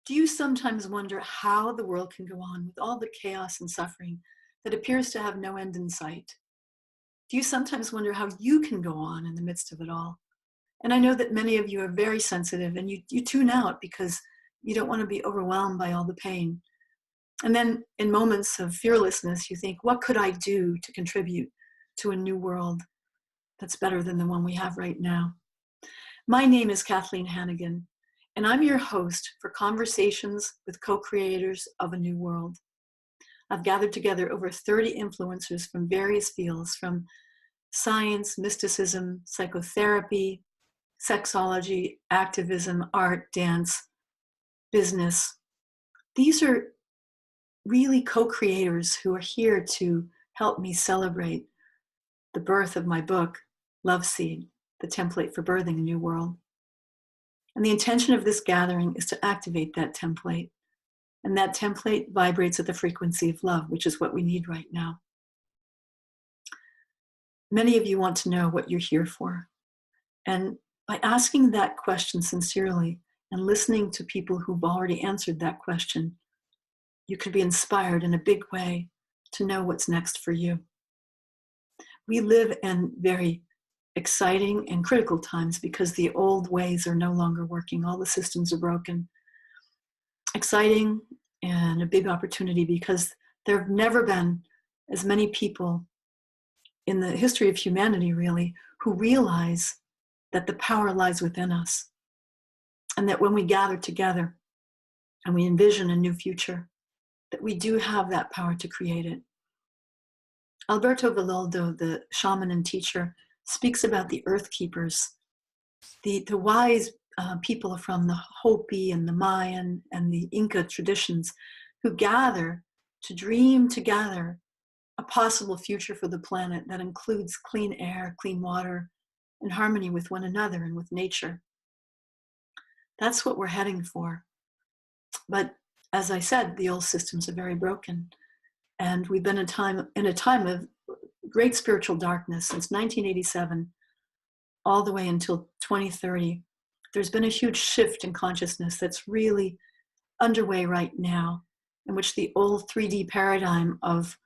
Do you sometimes wonder how the world can go on with all the chaos and suffering that appears to have no end in sight? Do you sometimes wonder how you can go on in the midst of it all? And I know that many of you are very sensitive and you tune out because you don't want to be overwhelmed by all the pain. And then in moments of fearlessness, you think, what could I do to contribute to a new world that's better than the one we have right now? My name is Kathleen Hanagan, and I'm your host for Conversations with Co-Creators of a New World. I've gathered together over 30 influencers from various fields, from science, mysticism, psychotherapy, sexology, activism, art, dance, business. These are really co-creators who are here to help me celebrate the birth of my book, Love Seed, the template for birthing a new world. And the intention of this gathering is to activate that template. And that template vibrates at the frequency of love, which is what we need right now. Many of you want to know what you're here for. And by asking that question sincerely and listening to people who've already answered that question, you could be inspired in a big way to know what's next for you. We live in very exciting and critical times because the old ways are no longer working. All the systems are broken. Exciting and a big opportunity because there have never been as many people in the history of humanity, really, who realize that the power lies within us. And that when we gather together and we envision a new future, that we do have that power to create it. Alberto Villoldo, the shaman and teacher, speaks about the earth keepers, the wise people from the Hopi and the Mayan and the Inca traditions who gather to dream together a possible future for the planet that includes clean air, clean water, and harmony with one another and with nature. That's what we're heading for. But as I said, the old systems are very broken. And we've been in a time of great spiritual darkness since 1987, all the way until 2030. There's been a huge shift in consciousness that's really underway right now, in which the old 3D paradigm of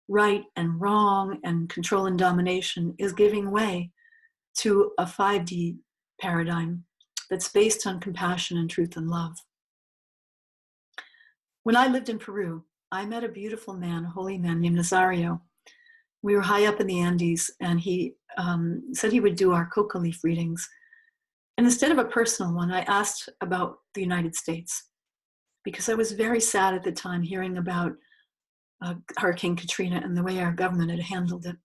right and wrong and control and domination is giving way to a 5D paradigm that's based on compassion and truth and love. When I lived in Peru, I met a beautiful man, a holy man named Nazario. We were high up in the Andes, and he said he would do our coca leaf readings. And instead of a personal one, I asked about the United States, because I was very sad at the time hearing about Hurricane Katrina and the way our government had handled it.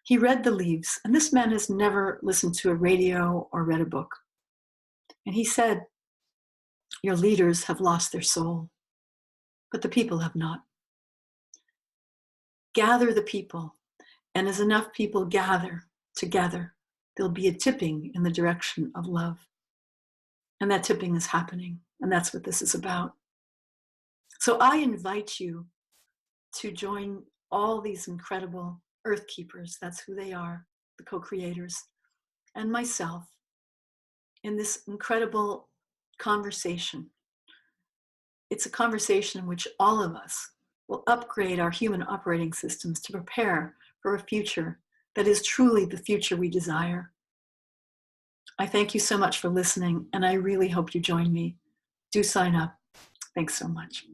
He read the leaves, and this man has never listened to a radio or read a book. And he said, your leaders have lost their soul, but the people have not. Gather the people, and as enough people gather together, there'll be a tipping in the direction of love. And that tipping is happening, and that's what this is about. So I invite you to join all these incredible earth keepers, that's who they are, the co-creators, and myself in this incredible conversation. It's a conversation in which all of us will upgrade our human operating systems to prepare for a future that is truly the future we desire. I thank you so much for listening, and I really hope you join me. Do sign up. Thanks so much.